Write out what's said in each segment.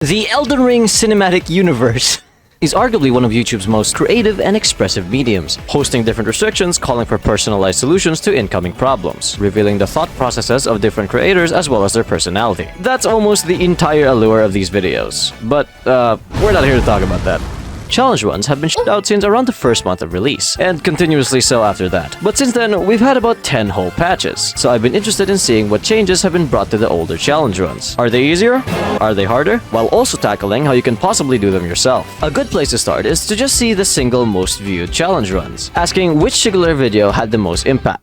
The Elden Ring cinematic universe is arguably one of YouTube's most creative and expressive mediums, hosting different restrictions, calling for personalized solutions to incoming problems, revealing the thought processes of different creators as well as their personality. That's almost the entire allure of these videos. But, we're not here to talk about that. Challenge runs have been shipped out since around the first month of release, and continuously so after that. But since then, we've had about 10 whole patches, so I've been interested in seeing what changes have been brought to the older challenge runs. Are they easier? Are they harder? While also tackling how you can possibly do them yourself. A good place to start is to just see the single most viewed challenge runs, asking which singular video had the most impact.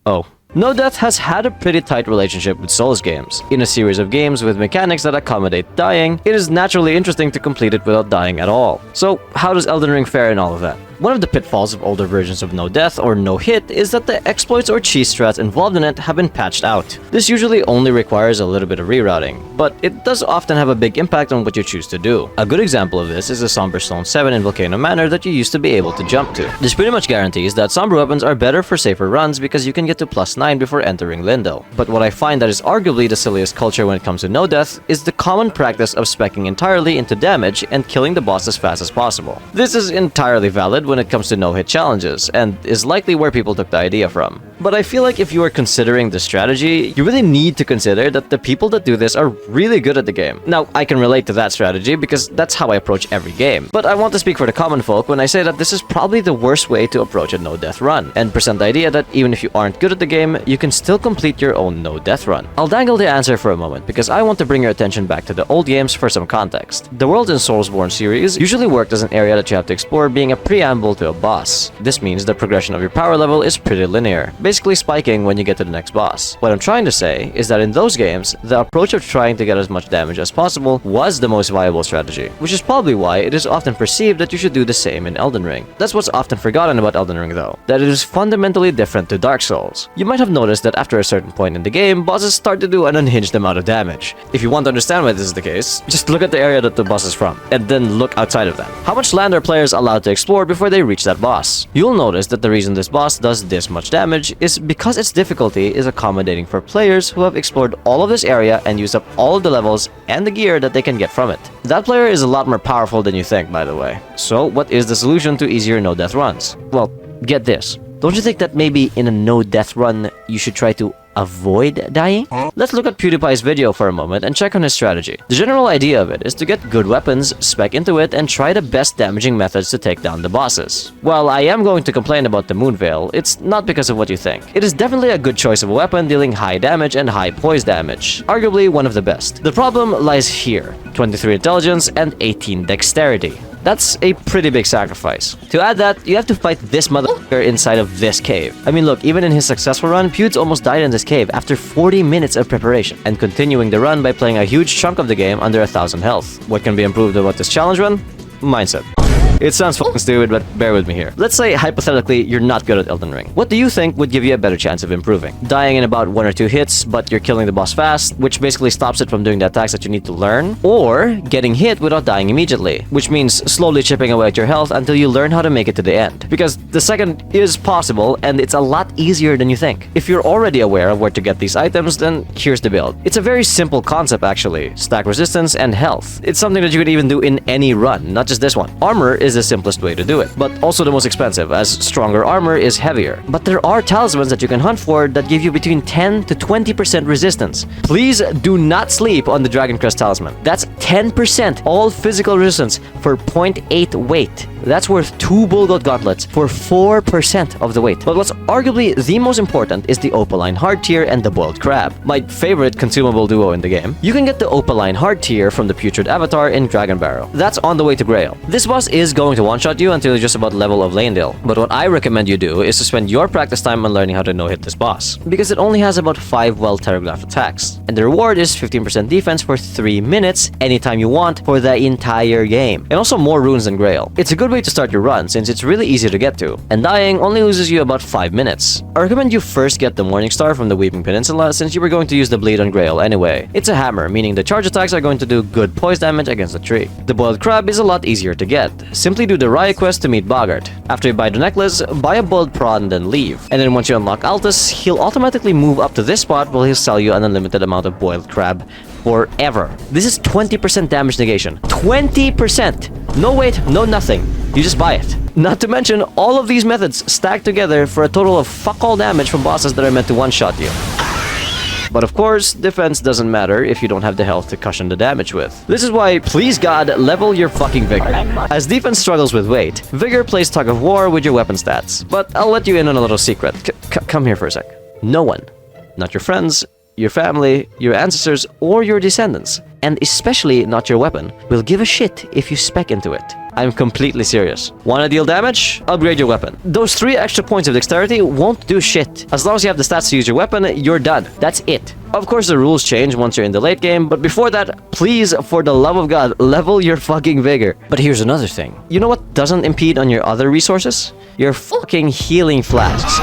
Oh. No Death has had a pretty tight relationship with Souls games. In a series of games with mechanics that accommodate dying, it is naturally interesting to complete it without dying at all. So, how does Elden Ring fare in all of that? One of the pitfalls of older versions of No Death or No Hit is that the exploits or cheese strats involved in it have been patched out. This usually only requires a little bit of rerouting, but it does often have a big impact on what you choose to do. A good example of this is the Somber Stone 7 in Volcano Manor that you used to be able to jump to. This pretty much guarantees that Somber weapons are better for safer runs because you can get to +9 before entering Lindel. But what I find that is arguably the silliest culture when it comes to No Death is the common practice of speccing entirely into damage and killing the boss as fast as possible. This is entirely valid when it comes to no-hit challenges, and is likely where people took the idea from. But I feel like if you are considering the strategy, you really need to consider that the people that do this are really good at the game. Now, I can relate to that strategy because that's how I approach every game. But I want to speak for the common folk when I say that this is probably the worst way to approach a no-death run, and present the idea that even if you aren't good at the game, you can still complete your own no-death run. I'll dangle the answer for a moment because I want to bring your attention back to the old games for some context. The world in Soulsborne series usually worked as an area that you have to explore, being a preamble to a boss. This means the progression of your power level is pretty linear, basically spiking when you get to the next boss. What I'm trying to say is that in those games, the approach of trying to get as much damage as possible was the most viable strategy, which is probably why it is often perceived that you should do the same in Elden Ring. That's what's often forgotten about Elden Ring though, that it is fundamentally different to Dark Souls. You might have noticed that after a certain point in the game, bosses start to do an unhinged amount of damage. If you want to understand why this is the case, just look at the area that the boss is from, and then look outside of that. How much land are players allowed to explore before they reach that boss? You'll notice that the reason this boss does this much damage is because its difficulty is accommodating for players who have explored all of this area and used up all of the levels and the gear that they can get from it. That player is a lot more powerful than you think, by the way. So what is the solution to easier no-death runs? Well, get this. Don't you think that maybe in a no-death run, you should try to avoid dying? Let's look at PewDiePie's video for a moment and check on his strategy. The general idea of it is to get good weapons, spec into it, and try the best damaging methods to take down the bosses. While I am going to complain about the Moonveil, it's not because of what you think. It is definitely a good choice of a weapon dealing high damage and high poise damage, arguably one of the best. The problem lies here: 23 intelligence and 18 dexterity. That's a pretty big sacrifice. To add that, you have to fight this motherfucker inside of this cave. I mean, look, even in his successful run, Pewds almost died in this cave after 40 minutes of preparation, and continuing the run by playing a huge chunk of the game under 1000 health. What can be improved about this challenge run? Mindset. It sounds fucking stupid, but bear with me here. Let's say, hypothetically, you're not good at Elden Ring. What do you think would give you a better chance of improving? Dying in about 1 or 2 hits, but you're killing the boss fast, which basically stops it from doing the attacks that you need to learn? Or getting hit without dying immediately, which means slowly chipping away at your health until you learn how to make it to the end? Because the second is possible, and it's a lot easier than you think. If you're already aware of where to get these items, then here's the build. It's a very simple concept actually. Stack resistance and health. It's something that you could even do in any run, not just this one. Armor is the simplest way to do it, but also the most expensive, as stronger armor is heavier. But there are talismans that you can hunt for that give you between 10 to 20% resistance. Please do not sleep on the Dragon Crest talisman. That's 10% all physical resistance for 0.8 weight. That's worth 2 Bullgoat gauntlets for 4% of the weight. But what's arguably the most important is the Opaline Hard Tier and the Boiled Crab, my favorite consumable duo in the game. You can get the Opaline Hard Tier from the Putrid Avatar in Dragon Barrow. That's on the way to Grail. This boss is going to one-shot you until you're just about level of Leyndell. But what I recommend you do is to spend your practice time on learning how to no-hit this boss, because it only has about 5 well-telegraphed attacks. And the reward is 15% defense for 3 minutes anytime you want for the entire game. And also more runes than Grail. It's a good way to start your run since it's really easy to get to, and dying only loses you about 5 minutes. I recommend you first get the Morning Star from the Weeping Peninsula since you were going to use the Bleed on Grail anyway. It's a hammer, meaning the charge attacks are going to do good poise damage against the tree. The Boiled Crab is a lot easier to get. Simply do the Raya quest to meet Bogart. After you buy the necklace, buy a boiled prawn and then leave. And then once you unlock Altus, he'll automatically move up to this spot while he'll sell you an unlimited amount of boiled crab forever. This is 20% damage negation. 20%! No wait, no nothing. You just buy it. Not to mention, all of these methods stack together for a total of fuck all damage from bosses that are meant to one-shot you. But of course, defense doesn't matter if you don't have the health to cushion the damage with. This is why, please God, level your fucking Vigor. As defense struggles with weight, Vigor plays tug of war with your weapon stats. But I'll let you in on a little secret. Come here for a sec. No one, not your friends, your family, your ancestors, or your descendants, and especially not your weapon, will give a shit if you spec into it. I'm completely serious. Wanna deal damage? Upgrade your weapon. Those 3 extra points of dexterity won't do shit. As long as you have the stats to use your weapon, you're done. That's it. Of course, the rules change once you're in the late game, but before that, please, for the love of God, level your fucking Vigor. But here's another thing. You know what doesn't impede on your other resources? Your fucking healing flasks.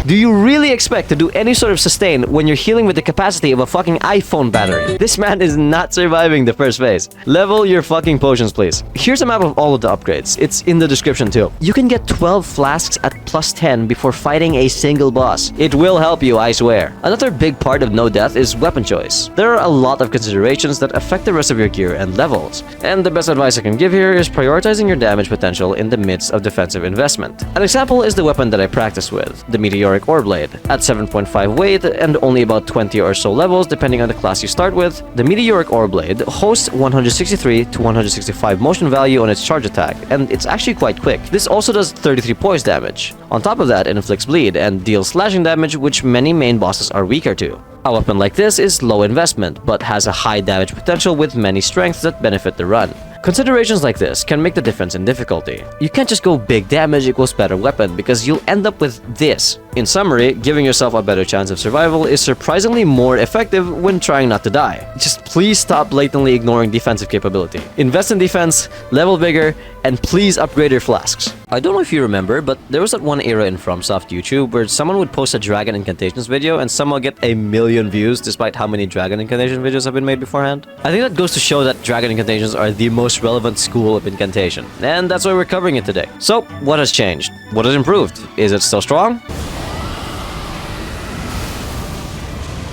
Do you really expect to do any sort of sustain when you're healing with the capacity of a fucking iPhone battery? This man is not surviving the first phase. Level your fucking potions, please. Here's a map of all of the upgrades. It's in the description too. You can get 12 flasks at plus 10 before fighting a single boss. It will help you, I swear. Another big part of No Death is weapon choice. There are a lot of considerations that affect the rest of your gear and levels. And the best advice I can give here is prioritizing your damage potential in the midst of defensive investment. An example is the weapon that I practice with, the Meteoric Ore Blade. At 7.5 weight and only about 20 or so levels depending on the class you start with, the Meteoric Ore Blade hosts 163 to 165 motion value on its charge attack, and it's actually quite quick. This also does 33 poise damage. On top of that, it inflicts bleed and deals slashing damage, which many main bosses are weaker to. A weapon like this is low investment, but has a high damage potential with many strengths that benefit the run. Considerations like this can make the difference in difficulty. You can't just go big damage equals better weapon because you'll end up with this. In summary, giving yourself a better chance of survival is surprisingly more effective when trying not to die. Just please stop blatantly ignoring defensive capability. Invest in defense, level Vigor, and please upgrade your flasks. I don't know if you remember, but there was that one era in FromSoft YouTube where someone would post a Dragon Incantations video and somehow get 1 million views despite how many Dragon Incantation videos have been made beforehand. I think that goes to show that Dragon Incantations are the most relevant school of incantation, and that's why we're covering it today. So, what has changed? What has improved? Is it still strong?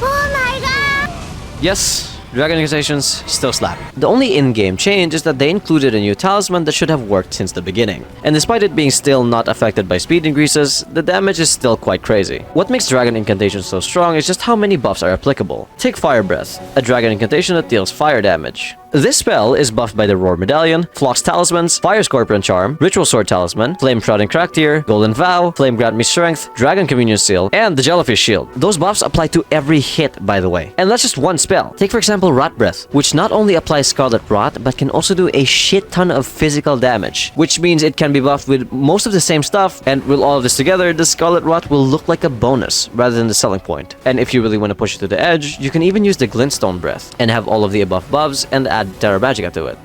Oh my god! Yes. Dragon Incantations still slap. The only in-game change is that they included a new talisman that should have worked since the beginning. And despite it being still not affected by speed increases, the damage is still quite crazy. What makes Dragon Incantations so strong is just how many buffs are applicable. Take Fire Breath, a Dragon Incantation that deals fire damage. This spell is buffed by the Roar Medallion, Flock's Talismans, Fire Scorpion Charm, Ritual Sword Talisman, Flame Shroud and Crack Tear, Golden Vow, Flame Grant Me Strength, Dragon Communion Seal, and the Jellyfish Shield. Those buffs apply to every hit, by the way. And that's just one spell. Take for example Rot Breath, which not only applies Scarlet Rot, but can also do a shit ton of physical damage, which means it can be buffed with most of the same stuff, and with all of this together, the Scarlet Rot will look like a bonus, rather than the selling point. And if you really want to push it to the edge, you can even use the Glintstone Breath, and have all of the above buffs, and add Terra Magica to it.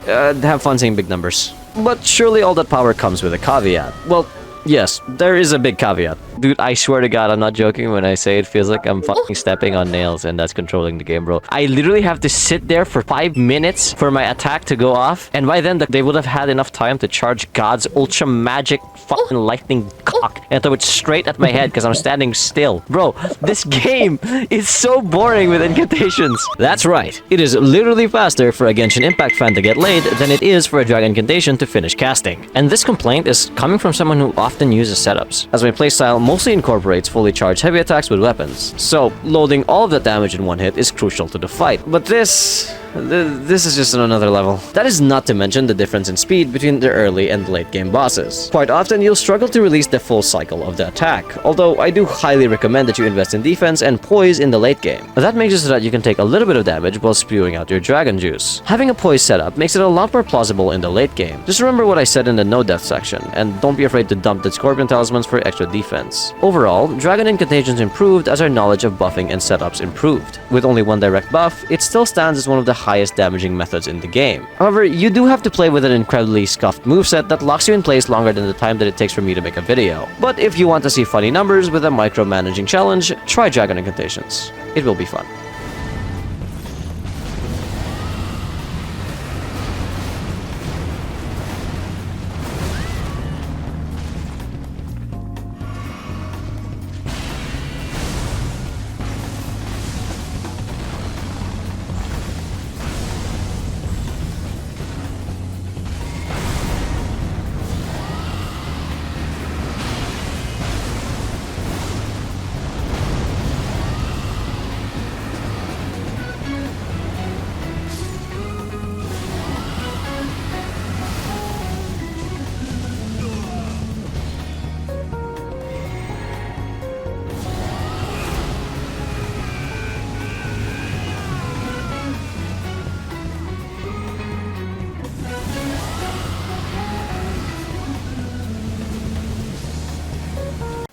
Have fun seeing big numbers. But surely all that power comes with a caveat. Well, yes, there is a big caveat. Dude, I swear to God, I'm not joking when I say it feels like I'm fucking stepping on nails and that's controlling the game, bro. I literally have to sit there for 5 minutes for my attack to go off, and by then they would have had enough time to charge God's ultra magic fucking lightning cock and throw it straight at my head because I'm standing still. Bro, this game is so boring with incantations. That's right. It is literally faster for a Genshin Impact fan to get laid than it is for a Dragon Incantation to finish casting. And this complaint is coming from someone who often uses setups, as my playstyle mostly incorporates fully charged heavy attacks with weapons. So, loading all of that damage in one hit is crucial to the fight. But this is just on another level. That is not to mention the difference in speed between the early and late game bosses. Quite often, you'll struggle to release the full cycle of the attack, although I do highly recommend that you invest in defense and poise in the late game. That makes it so that you can take a little bit of damage while spewing out your dragon juice. Having a poise setup makes it a lot more plausible in the late game. Just remember what I said in the no death section, and don't be afraid to dump the Scorpion Talismans for extra defense. Overall, Dragon Incantations improved as our knowledge of buffing and setups improved. With only one direct buff, it still stands as one of the highest damaging methods in the game. However, you do have to play with an incredibly scuffed moveset that locks you in place longer than the time that it takes for me to make a video. But if you want to see funny numbers with a micromanaging challenge, try Dragon Incantations. It will be fun.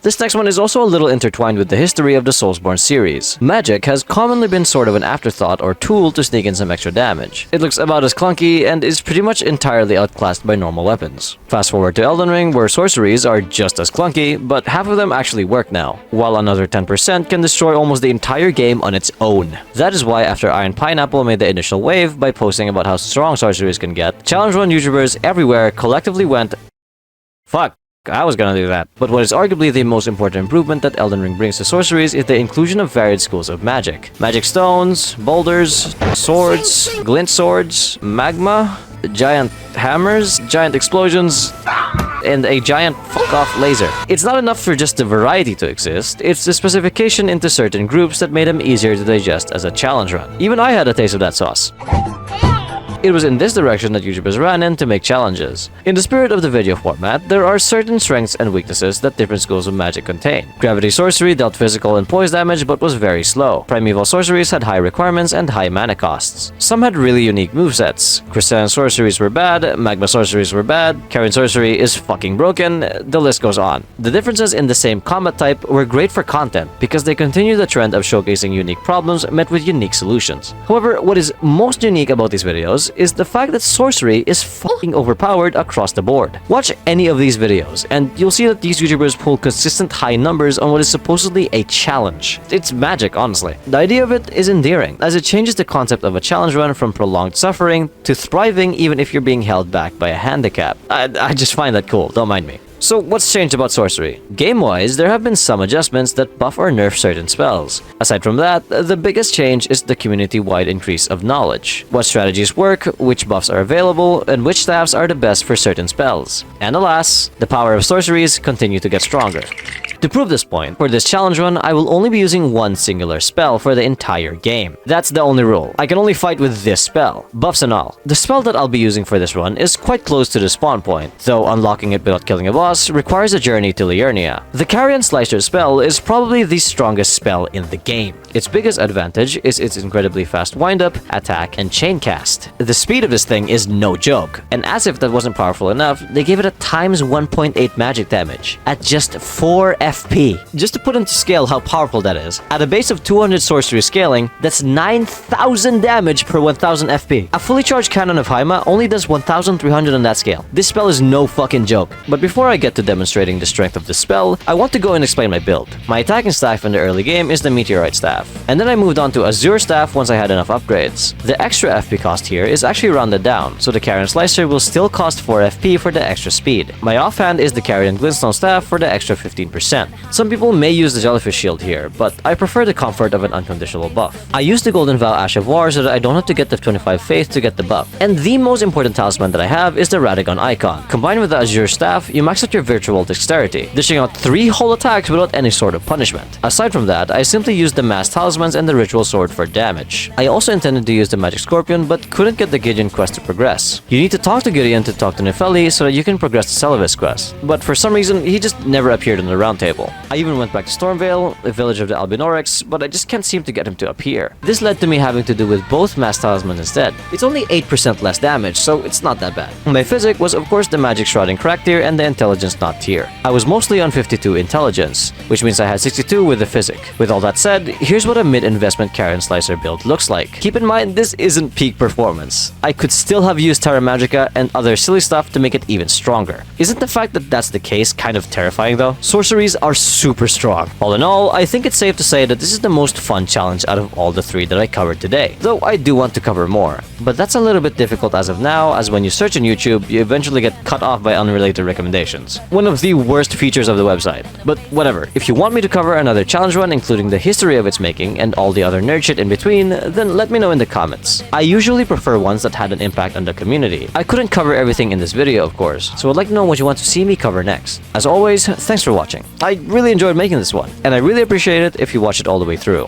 This next one is also a little intertwined with the history of the Soulsborne series. Magic has commonly been sort of an afterthought or tool to sneak in some extra damage. It looks about as clunky and is pretty much entirely outclassed by normal weapons. Fast forward to Elden Ring, where sorceries are just as clunky, but half of them actually work now, while another 10% can destroy almost the entire game on its own. That is why after Iron Pineapple made the initial wave by posting about how strong sorceries can get, Challenge Run YouTubers everywhere collectively went, "Fuck, I was gonna do that." But what is arguably the most important improvement that Elden Ring brings to sorceries is the inclusion of varied schools of magic. Magic stones, boulders, swords, glint swords, magma, giant hammers, giant explosions, and a giant fuck-off laser. It's not enough for just the variety to exist, it's the specification into certain groups that made them easier to digest as a challenge run. Even I had a taste of that sauce. It was in this direction that YouTubers ran in to make challenges. In the spirit of the video format, there are certain strengths and weaknesses that different schools of magic contain. Gravity Sorcery dealt physical and poise damage but was very slow. Primeval Sorceries had high requirements and high mana costs. Some had really unique movesets. Crystalline Sorceries were bad, Magma Sorceries were bad, Karen Sorcery is fucking broken, the list goes on. The differences in the same combat type were great for content because they continue the trend of showcasing unique problems met with unique solutions. However, what is most unique about these videos is the fact that sorcery is fucking overpowered across the board. Watch any of these videos and you'll see that these YouTubers pull consistent high numbers on what is supposedly a challenge. It's magic, honestly. The idea of it is endearing, as it changes the concept of a challenge run from prolonged suffering to thriving even if you're being held back by a handicap. I just find that cool, don't mind me. So what's changed about sorcery? Game-wise, there have been some adjustments that buff or nerf certain spells. Aside from that, the biggest change is the community-wide increase of knowledge. What strategies work, which buffs are available, and which staffs are the best for certain spells. And alas, the power of sorceries continue to get stronger. To prove this point, for this challenge run, I will only be using one singular spell for the entire game. That's the only rule. I can only fight with this spell, buffs and all. The spell that I'll be using for this run is quite close to the spawn point, though unlocking it without killing a boss requires a journey to Liurnia. The Carrion Slicer spell is probably the strongest spell in the game. Its biggest advantage is its incredibly fast wind-up, attack, and chain cast. The speed of this thing is no joke, and as if that wasn't powerful enough, they gave it a times 1.8 magic damage at just 4 FP. Just to put into scale how powerful that is, at a base of 200 sorcery scaling, that's 9,000 damage per 1000 FP. A fully charged Cannon of Haima only does 1,300 on that scale. This spell is no fucking joke. But before I get to demonstrating the strength of the spell, I want to go and explain my build. My attacking staff in the early game is the Meteorite Staff, and then I moved on to Azure Staff once I had enough upgrades. The extra FP cost here is actually rounded down, so the Carrion Slicer will still cost 4 FP for the extra speed. My offhand is the Carrion Glintstone Staff for the extra 15%. Some people may use the Jellyfish Shield here, but I prefer the comfort of an unconditional buff. I use the Golden Vow Ash of War so that I don't have to get the 25 Faith to get the buff. And the most important talisman that I have is the Radagon icon. Combined with the Azure Staff, you max out your virtual dexterity, dishing out 3 whole attacks without any sort of punishment. Aside from that, I simply used the Mass Talismans and the Ritual Sword for damage. I also intended to use the Magic Scorpion, but couldn't get the Gideon quest to progress. You need to talk to Gideon to talk to Nefeli so that you can progress the Celavis quest, but for some reason, he just never appeared on the round table. I even went back to Stormvale, the village of the Albinorex, but I just can't seem to get him to appear. This led to me having to do with both Mass Talismans instead. It's only 8% less damage, so it's not that bad. My physic was of course the Magic Shrouding Crack tier and the Intelligence Knot tier. I was mostly on 52 Intelligence, which means I had 62 with the physic. With all that said, here's what a mid-investment Carrion Slicer build looks like. Keep in mind, this isn't peak performance. I could still have used Terra Magica and other silly stuff to make it even stronger. Isn't the fact that that's the case kind of terrifying though? Sorceries are super strong. All in all, I think it's safe to say that this is the most fun challenge out of all the 3 that I covered today, though I do want to cover more. But that's a little bit difficult as of now, as when you search on YouTube, you eventually get cut off by unrelated recommendations. One of the worst features of the website. But whatever, if you want me to cover another challenge run including the history of its making and all the other nerd shit in between, then let me know in the comments. I usually prefer ones that had an impact on the community. I couldn't cover everything in this video of course, so I'd like to know what you want to see me cover next. As always, thanks for watching. I really enjoyed making this one, and I really appreciate it if you watch it all the way through.